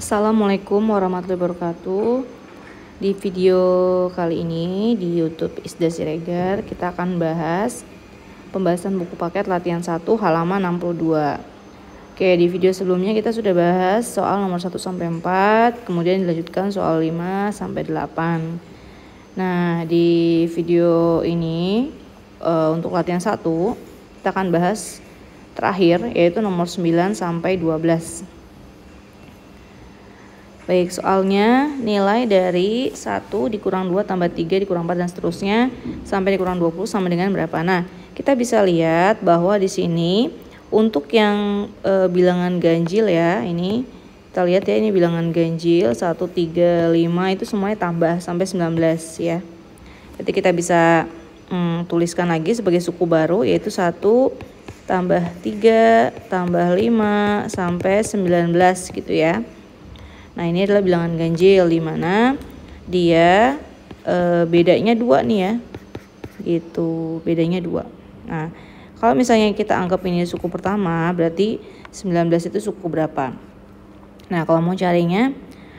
Assalamualaikum warahmatullahi wabarakatuh. Di video kali ini di YouTube Isda Siregar kita akan bahas pembahasan buku paket latihan 1 halaman 62. Oke, di video sebelumnya kita sudah bahas soal nomor 1 sampai 4, kemudian dilanjutkan soal 5 sampai 8. Nah, di video ini untuk latihan 1 kita akan bahas terakhir yaitu nomor 9 sampai 12. Baik, soalnya nilai dari 1 dikurang 2 tambah 3 dikurang 4 dan seterusnya sampai dikurang 20 sama dengan berapa. Nah, kita bisa lihat bahwa di sini untuk yang bilangan ganjil ya, ini kita lihat ya, ini bilangan ganjil 1, 3, 5 itu semuanya tambah sampai 19 ya. Jadi kita bisa tuliskan lagi sebagai suku baru yaitu 1 tambah 3 tambah 5 sampai 19 gitu ya. Nah, ini adalah bilangan ganjil di mana dia bedanya 2 nih ya. Gitu, bedanya 2. Nah, kalau misalnya kita anggap ini suku pertama, berarti 19 itu suku berapa? Nah, kalau mau carinya,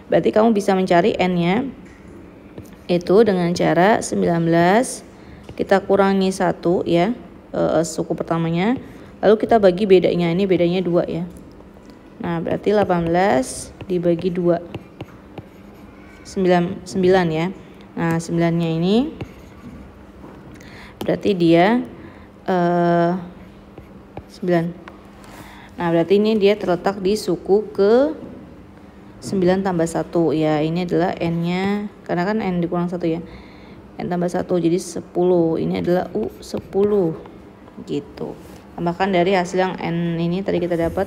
berarti kamu bisa mencari N-nya itu dengan cara 19 kita kurangi 1 ya, suku pertamanya. Lalu kita bagi bedanya, ini bedanya 2 ya. Nah, berarti 18 dibagi 2 9 ya. Nah, 9-nya ini berarti dia 9. Nah, berarti ini dia terletak di suku ke 9 tambah 1 ya. Ini adalah N-nya, karena kan N dikurang 1 ya. N tambah 1 jadi 10. Ini adalah U10 gitu. Tambahkan dari hasil yang N ini tadi kita dapat.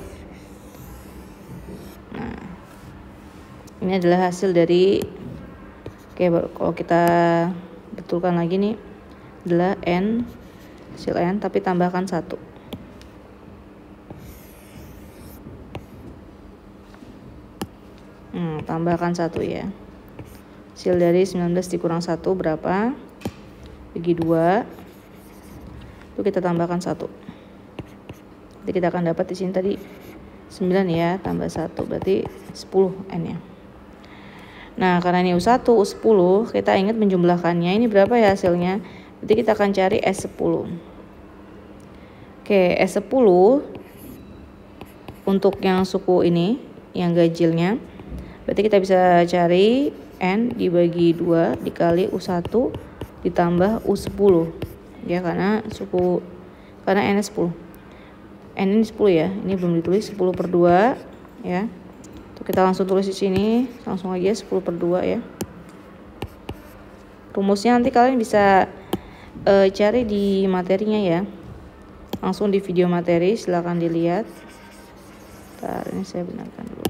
Ini adalah hasil dari, kalau kita betulkan lagi nih adalah N, hasil N tapi tambahkan 1. Tambahkan 1 ya. Hasil dari 19 dikurang 1 berapa? Bagi 2. Itu kita tambahkan 1. Jadi kita akan dapat di sini tadi 9 ya, tambah 1 berarti 10 N ya. Nah, karena ini U1, U10, kita ingat menjumlahkannya. Ini berapa ya hasilnya? Berarti kita akan cari S10. Oke, S10 untuk yang suku ini, yang ganjilnya. Berarti kita bisa cari N dibagi 2 dikali U1 ditambah U10. Ya, karena N 10. N ini 10 ya. Ini belum ditulis, 10 per 2 ya. Kita langsung tulis di sini, langsung aja 10 per 2 ya. Rumusnya nanti kalian bisa cari di materinya ya. Langsung di video materi, silahkan dilihat. Bentar, ini saya benarkan dulu.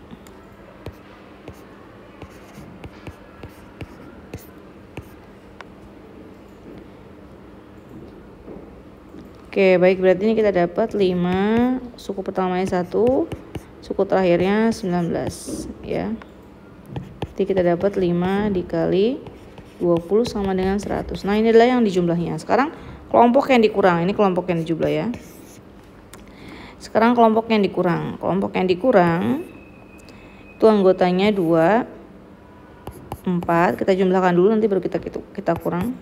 Oke, baik, berarti ini kita dapat 5, suku pertamanya 1, suku terakhirnya 19 ya. Jadi kita dapat 5 dikali 20 sama dengan 100. Nah, ini adalah yang dijumlahnya. Sekarang kelompok yang dikurang, ini kelompok yang dijumlah ya. Sekarang kelompok yang dikurang. Kelompok yang dikurang itu anggotanya 2, 4. Kita jumlahkan dulu, nanti baru kita kurang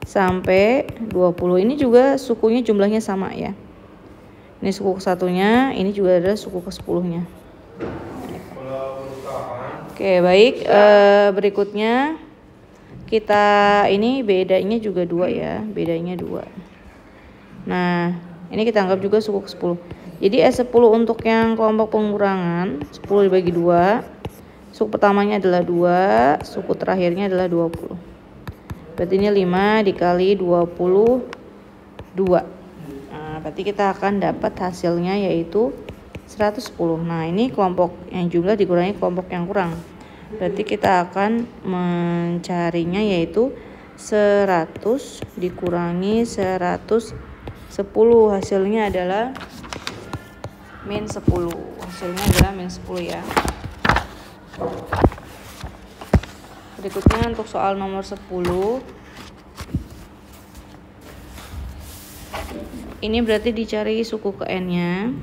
sampai 20. Ini juga sukunya jumlahnya sama ya. Ini suku ke-1-nya, ini juga adalah suku ke-10-nya. Oke, baik. Berikutnya kita ini bedanya juga 2 ya, bedanya 2. Nah, ini kita anggap juga suku ke-10. Jadi S10 untuk yang kelompok pengurangan, 10 dibagi 2. Suku pertamanya adalah 2, suku terakhirnya adalah 20. Berarti ini 5 dikali 22. Berarti kita akan dapat hasilnya yaitu 110. Nah, ini kelompok yang jumlah dikurangi kelompok yang kurang. Berarti kita akan mencarinya yaitu 100 dikurangi 110. Hasilnya adalah min 10. Hasilnya adalah min 10 ya. Berikutnya untuk soal nomor 10. Ini berarti dicari suku ke N-nya.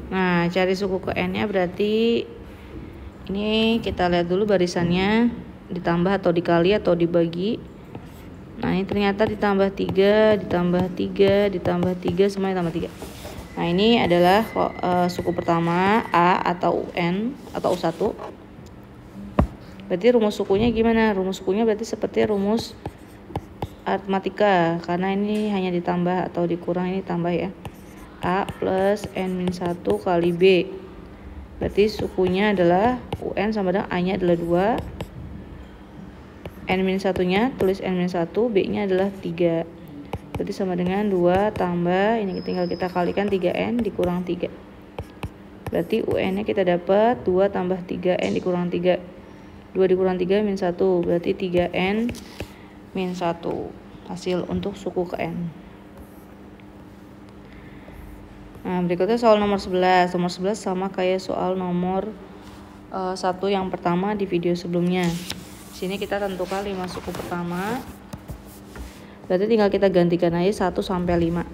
Nah, cari suku ke N-nya berarti Ini kita lihat dulu barisannya ditambah atau dikali atau dibagi. Nah ini ternyata ditambah 3, ditambah 3, ditambah 3, semuanya tambah 3. Nah ini adalah suku pertama A atau UN atau U1. Berarti rumus sukunya gimana? Rumus sukunya berarti seperti rumus aritmatika, karena ini hanya ditambah atau dikurang, ini tambah ya. A plus N-1 kali B. Berarti sukunya adalah UN sama dengan A nya adalah 2, N-1-nya tulis N-1, B-nya adalah 3. Berarti sama dengan 2 tambah, ini tinggal kita kalikan 3N dikurang 3. Berarti UN-nya kita dapat 2 tambah 3N dikurang 3. 2 dikurang 3 min 1, berarti 3N min 1. Hasil untuk suku ke N. Nah, berikutnya soal nomor 11. Nomor 11 sama kayak soal nomor 1 yang pertama di video sebelumnya. Sini kita tentukan 5 suku pertama. Berarti tinggal kita gantikan aja 1 sampai 5.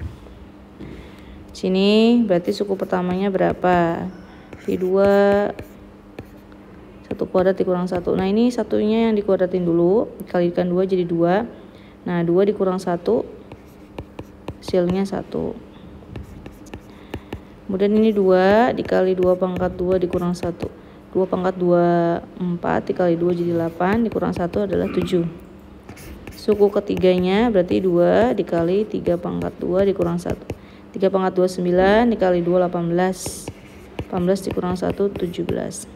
Sini berarti suku pertamanya berapa? V2 1 kuadrat dikurang 1. Nah, ini satunya yang dikuadratin dulu, dikalikan 2 jadi 2. Nah, 2 dikurang 1 hasilnya 1. Kemudian ini 2 dikali 2 pangkat 2 dikurang 1. 2 pangkat 2 4 dikali 2 jadi 8 dikurang 1 adalah 7. Suku ketiganya berarti 2 dikali 3 pangkat 2 dikurang 1. 3 pangkat 2 9 dikali 2 18. 18 dikurang 1 17.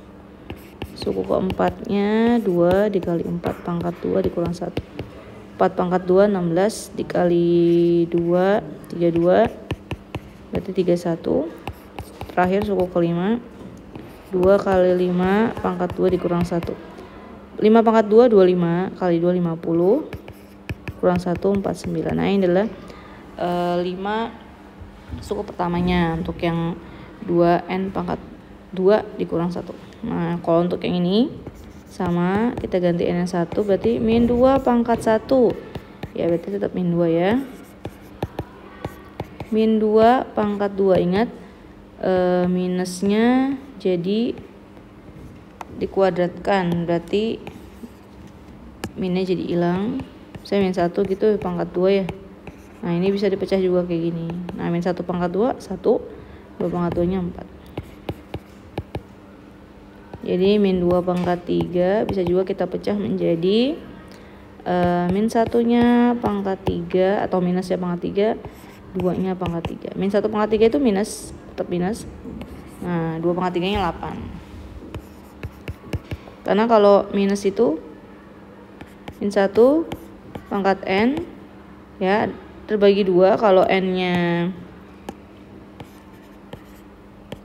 Suku keempatnya 2 dikali 4 pangkat 2 dikurang 1. 4 pangkat 2 16 dikali 2 32. Berarti 31. Terakhir suku kelima 2 kali 5 pangkat 2 dikurang 1. 5 pangkat 2 25 kali 2 50 kurang 1 49. Nah ini adalah 5 suku pertamanya untuk yang 2N pangkat 2 dikurang 1. Nah kalau untuk yang ini sama, kita ganti N yang 1 berarti min 2 pangkat 1. Ya berarti tetap min 2 ya. Min 2 pangkat 2, ingat minusnya jadi dikuadratkan, berarti minnya jadi hilang. Saya min 1 gitu pangkat 2 ya. Nah ini bisa dipecah juga kayak gini. Nah min 1 pangkat 2 1, 2 pangkat 2 nya 4. Jadi min 2 pangkat 3 bisa juga kita pecah menjadi min 1 nya pangkat 3 atau minusnya pangkat 3, 2 nya pangkat 3. Min 1 pangkat 3 itu minus, tetap minus. Nah 2 pangkat 3 nya 8. Karena kalau minus itu min 1 pangkat N ya terbagi 2, kalau N nya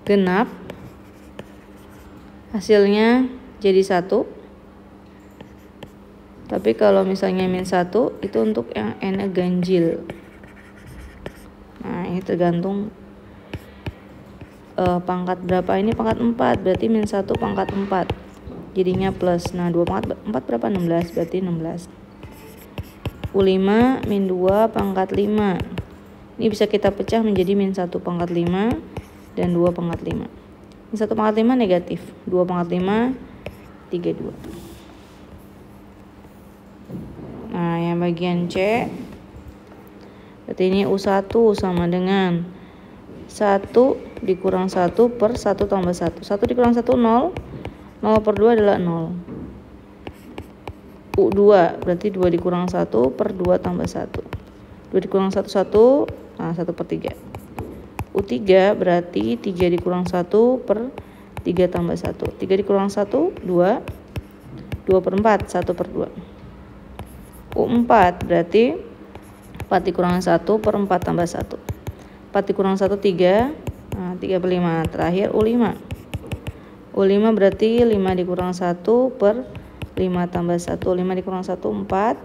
genap hasilnya jadi 1. Tapi kalau misalnya min 1 itu untuk yang N nya ganjil. Nah ini tergantung pangkat berapa. Ini pangkat 4 berarti min 1 pangkat 4 jadinya plus. Nah 2 pangkat 4 berapa? 16 berarti 16. U5 min 2 pangkat 5. Ini bisa kita pecah menjadi min 1 pangkat 5 dan 2 pangkat 5. Min 1 pangkat 5 negatif, 2 pangkat 5 32. Nah yang bagian C berarti ini U1 sama dengan 1 dikurang 1 per 1 tambah 1. 1 dikurang 1 0. 0 per 2 adalah 0. U2 berarti 2 dikurang 1 per 2 tambah 1. 2 dikurang 1 1. Nah 1 per 3. U3 berarti 3 dikurang 1 per 3 tambah 1. 3 dikurang 1 2. 2 per 4 1 per 2. U4 berarti 4 dikurang 1 per 4 tambah 1. 4 dikurang 1 3. Nah 3 per 5. Terakhir U5. U5 berarti 5 dikurang 1 per 5 tambah 1. 5 dikurang 1 4.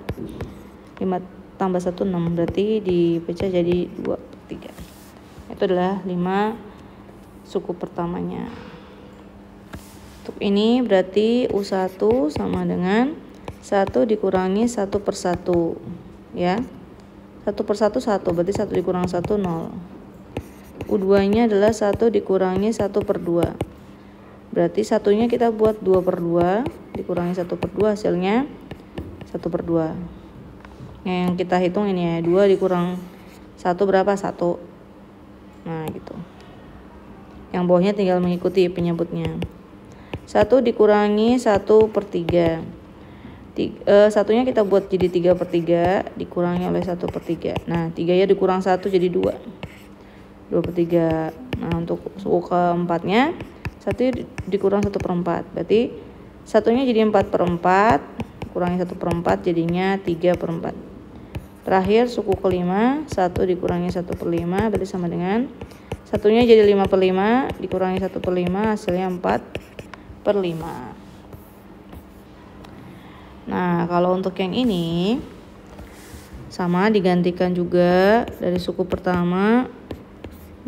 5 tambah 1 6. Berarti dipecah jadi 2 per 3. Itu adalah 5 suku pertamanya. Untuk ini berarti U1 sama dengan 1 dikurangi 1 per 1 ya. 1 per 1 1 berarti 1 dikurang 1 0. U2 nya adalah 1 dikurangi 1 per 2. Berarti satunya kita buat 2/2 dikurangi 1/2 hasilnya 1/2. Yang kita hitung ini ya, 2 dikurang 1 berapa? 1. Nah gitu. Yang bawahnya tinggal mengikuti penyebutnya. 1 dikurangi 1/3. Satunya kita buat jadi 3/3 dikurangi oleh 1/3. Nah 3 ya dikurang 1 jadi 2. 2/3. Nah untuk suku keempatnya 1 dikurang 1/4. Berarti satunya jadi 4/4 kurangi 1/4 jadinya 3/4. Terakhir suku kelima 1 dikurangi 1/5 berarti sama dengan satunya jadi 5/5 dikurangi 1/5 hasilnya 4/5. Nah kalau untuk yang ini sama digantikan juga dari suku pertama.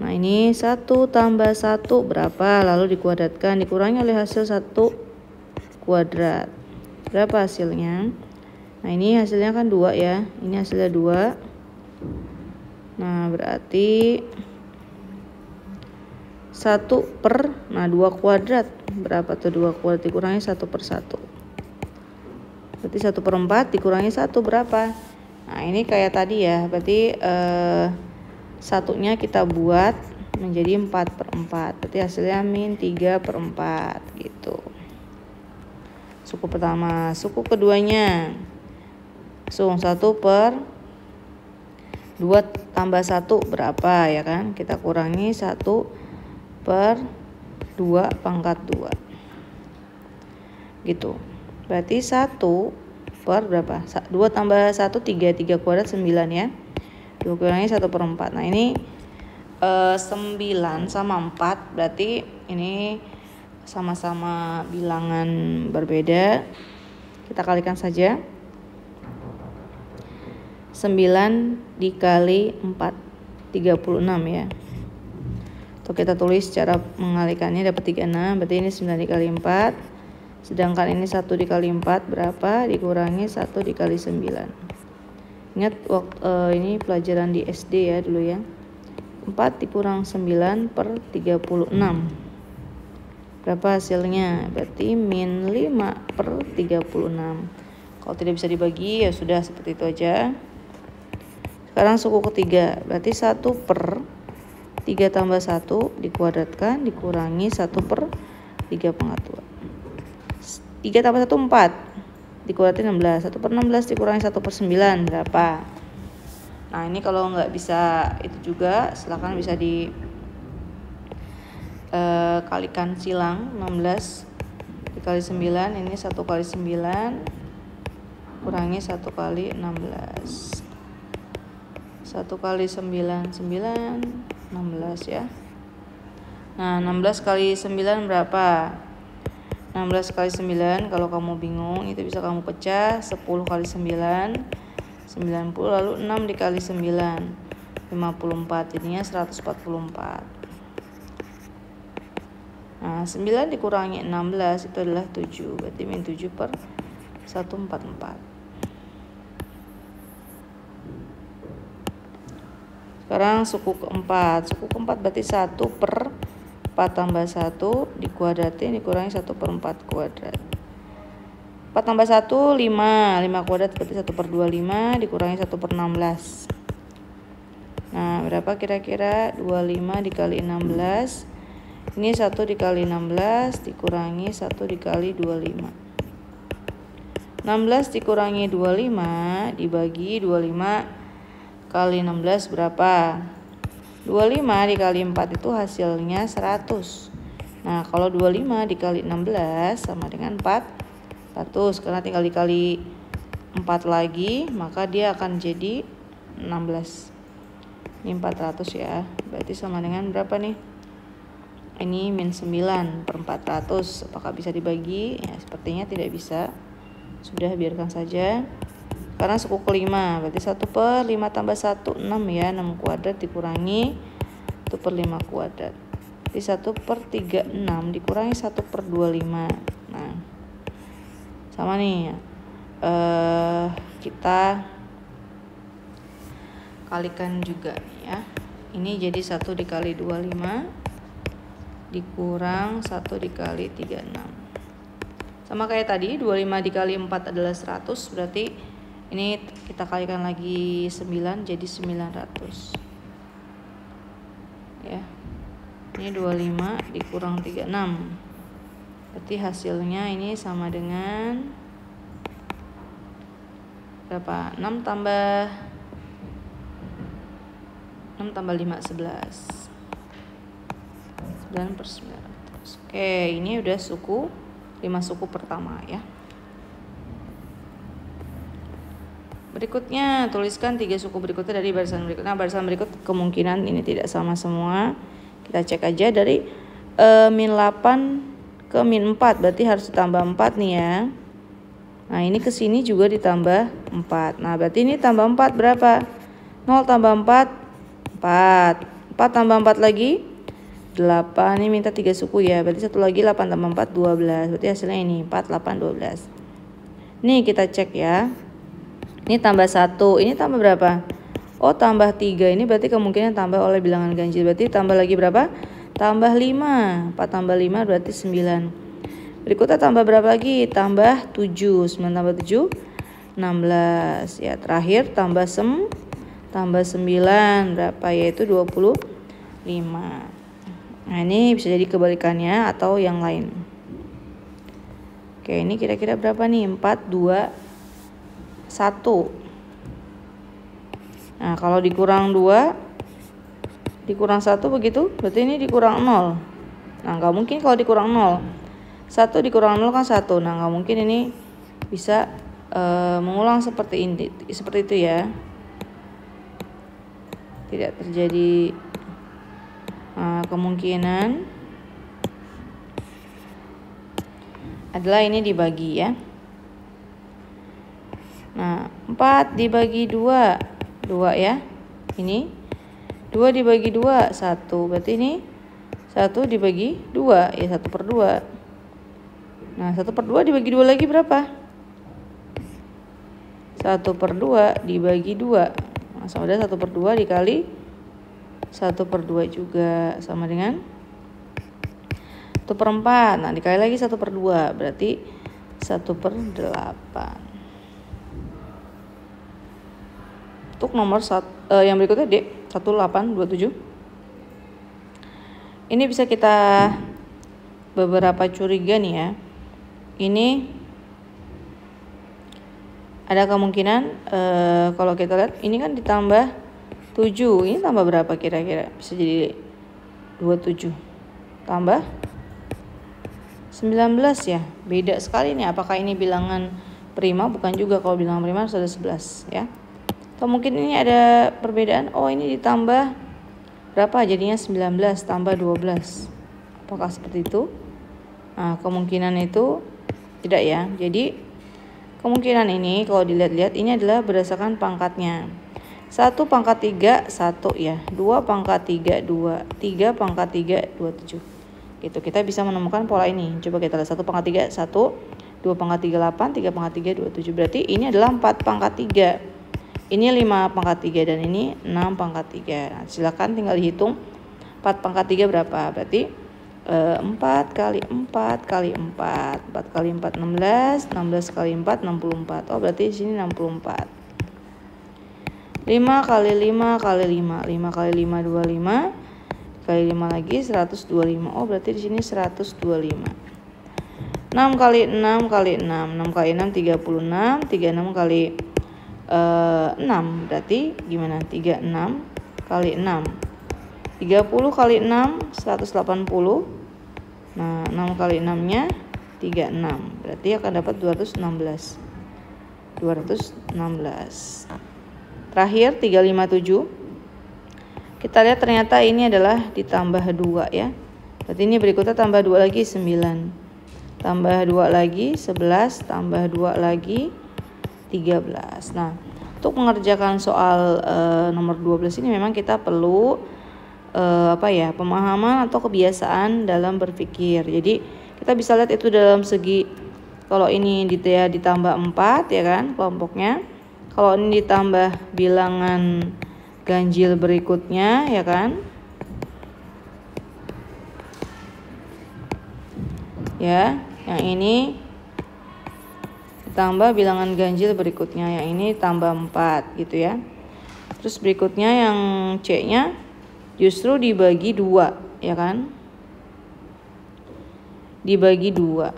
Nah ini 1 tambah 1 berapa, lalu dikuadratkan dikurangi oleh hasil 1 kuadrat. Berapa hasilnya? Nah ini hasilnya kan 2 ya, ini hasilnya 2. Nah berarti 2 kuadrat. Berapa tuh 2 kuadrat dikurangi 1/1. Berarti 1/4 dikurangi 1 berapa? Nah ini kayak tadi ya, berarti satunya kita buat menjadi 4/4. Berarti hasilnya min 3/4 gitu. Suku pertama. Suku keduanya 1/2 tambah 1 berapa ya kan? Kita kurangi 1/2 pangkat 2. Gitu. Berarti 1 per berapa? 2 tambah 1 3 kuadrat 9 ya. 2 kurangi 1/4. Nah ini 9 sama 4 berarti ini sama-sama bilangan berbeda. Kita kalikan saja. 9 dikali 4 36 ya. Atau kita tulis cara mengalikannya dapat 36. Berarti ini 9 dikali 4. Sedangkan ini 1 dikali 4 berapa? Dikurangi 1 dikali 9. Ingat ini pelajaran di SD ya dulu ya. 4 dikurang 9/36. Berapa hasilnya? Berarti min 5/36. Kalau tidak bisa dibagi ya sudah seperti itu aja. Sekarang suku ketiga. Berarti 1/3 tambah 1 dikuadratkan dikurangi 1/3 pangkat 2. 3 tambah 1 4. Dikuadratkan 16. 1/16 dikurangi 1/9 berapa? Nah ini kalau nggak bisa itu juga silakan bisa kalikan silang. 16 dikali 9 ini 1 kali 9 kurangi 1 kali 16. 1 kali 9 9 16 ya. Nah 16 kali 9 berapa? 16 kali 9 kalau kamu bingung itu bisa kamu pecah. 10 kali 9 90, lalu 6 dikali 9 54, jadinya 144. Nah 9 dikurangi 16 itu adalah 7, berarti min 7/144. Sekarang suku keempat. Suku keempat berarti 1/4 tambah 1 dikuadratin dikurangi 1/4 kuadrat. 4 tambah 1 5 kuadrat berarti 1/25 dikurangi 1/16. Nah berapa kira-kira? 25 dikali 16. Ini 1 dikali 16 dikurangi 1 dikali 25. 16 dikurangi 25 dibagi 25 kali 16 berapa? 25 dikali 4 itu hasilnya 100. Nah kalau 25 dikali 16 sama dengan 400. Karena tinggal dikali 4 lagi maka dia akan jadi 16. Ini 400 ya. Berarti sama dengan berapa nih? Ini min 9/400. Apakah bisa dibagi? Ya sepertinya tidak bisa. Sudah biarkan saja. Karena suku kelima berarti 1/5 tambah 1 6 ya. 6 kuadrat dikurangi 1/5 kuadrat. Jadi 1/36 dikurangi 1/25. Nah sama nih kita kalikan juga ya. Ini jadi 1 dikali 25 dikurang 1 dikali 36. Sama kayak tadi, 25 dikali 4 adalah 100, berarti ini kita kalikan lagi 9 jadi 900. Ya. Ini 25 dikurang 36. Berarti hasilnya ini sama dengan berapa? 6 tambah 5 11. 9/900. Oke, ini udah 5 suku pertama ya. Berikutnya tuliskan 3 suku berikutnya dari barisan berikut. Nah, barisan berikut kemungkinan ini tidak sama semua. Kita cek aja dari min 8 ke min 4, berarti harus ditambah 4 nih ya. Nah, ini ke sini juga ditambah 4. Nah, berarti ini tambah 4 berapa? 0 tambah 4 4. 4 tambah 4 lagi 8. Ini minta 3 suku ya. Berarti satu lagi 8 tambah 4 12. Berarti hasilnya ini 4 8 12. Nih kita cek ya. Ini tambah 1. Ini tambah berapa? Oh, tambah 3. Ini berarti kemungkinan tambah oleh bilangan ganjil. Berarti tambah lagi berapa? Tambah 5. 4 tambah 5 berarti 9. Berikutnya tambah berapa lagi? Tambah 7. 9 tambah 7 16. Ya, terakhir tambah 9 berapa? Yaitu 25. Nah, ini bisa jadi kebalikannya atau yang lain. Oke, ini kira-kira berapa nih? 4 2 1. Nah, kalau dikurang 2 dikurang 1 begitu, berarti ini dikurang 0. Nah, nggak mungkin kalau dikurang 0. 1 dikurang 0 kan 1. Nah, nggak mungkin ini bisa mengulang seperti itu ya. Tidak terjadi. Kemungkinan adalah ini dibagi ya. Nah, 4 dibagi 2 ya. Ini 2 dibagi 2 1. Berarti ini 1 dibagi 2 ya, 1/2. Nah, 1/2 dibagi 2 lagi berapa? 1/2 dibagi 2. Nah, sama dengan 1/2 dikali 1/2 juga sama dengan 1/4. Nah, dikali lagi 1/2 berarti 1/8. Untuk nomor yang berikutnya D 1827. Ini bisa kita beberapa curiga nih ya. Ini ada kemungkinan kalau kita lihat ini kan ditambah 7, ini tambah berapa kira-kira? Bisa jadi 27 tambah 19 ya. Beda sekali nih. Apakah ini bilangan prima? Bukan juga. Kalau bilangan prima harus ada 11 ya. Atau mungkin ini ada perbedaan. Oh, ini ditambah berapa? Jadinya 19 tambah 12. Apakah seperti itu? Nah, kemungkinan itu tidak ya. Jadi kemungkinan ini kalau dilihat-lihat ini adalah berdasarkan pangkatnya. 1 pangkat 3 1 ya, 2 pangkat 3 2, 3 pangkat 3 27. Gitu, kita bisa menemukan pola ini. Coba kita lihat 1 pangkat 3 1, 2 pangkat 3 8, 3 pangkat 3 27. Berarti ini adalah 4 pangkat 3. Ini 5 pangkat 3 dan ini 6 pangkat 3. Nah, silakan tinggal dihitung 4 pangkat 3 berapa? Berarti 4 kali 4 kali 4. 4 kali 4 16, 16 kali 4 64. Oh, berarti di sini 64. 5 kali 5 kali 5, 5 kali 5 25, kali 5 lagi 125. Oh, berarti di sini 125. 6 kali 6 kali 6, 6 kali 6 36, 36 kali 6 berarti gimana? 36 kali 6. 30 kali 6 180. Nah, 6 kali 6-nya 36. Berarti akan dapat 216. 216. Terakhir 357. Kita lihat ternyata ini adalah ditambah 2 ya. Berarti ini berikutnya tambah 2 lagi 9. Tambah 2 lagi 11, tambah 2 lagi 13. Nah, untuk mengerjakan soal nomor 12 ini memang kita perlu pemahaman atau kebiasaan dalam berpikir. Jadi kita bisa lihat itu dalam segi, kalau ini ditambah 4 ya kan kelompoknya. Kalau ini ditambah bilangan ganjil berikutnya ya kan. Ya, yang ini ditambah bilangan ganjil berikutnya, yang ini tambah 4 gitu ya. Terus berikutnya yang C-nya justru dibagi 2, ya kan? Dibagi 2.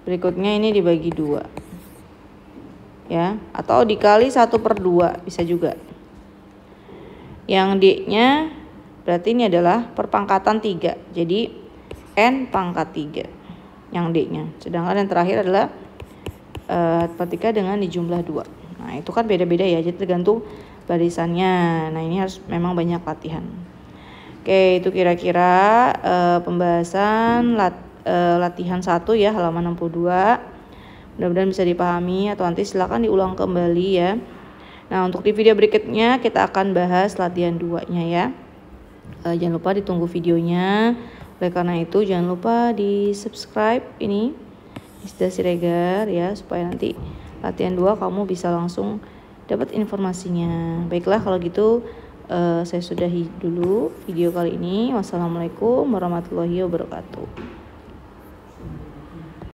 Berikutnya ini dibagi 2. Ya, atau dikali 1/2 bisa juga. Yang D-nya berarti ini adalah perpangkatan 3. Jadi N pangkat 3. Yang D-nya. Sedangkan yang terakhir adalah matematika dengan dijumlah 2. Nah, itu kan beda-beda ya, jadi tergantung barisannya. Nah, ini harus memang banyak latihan. Oke, itu kira-kira pembahasan latihan 1 ya, halaman 62. Mudah-mudahan bisa dipahami, atau nanti silakan diulang kembali ya. Nah, untuk di video berikutnya kita akan bahas latihan 2-nya ya. Jangan lupa ditunggu videonya. Oleh karena itu jangan lupa di subscribe ini Isda Siregar ya, supaya nanti latihan 2 kamu bisa langsung dapat informasinya. Baiklah, kalau gitu saya sudahi dulu video kali ini. Wassalamualaikum warahmatullahi wabarakatuh.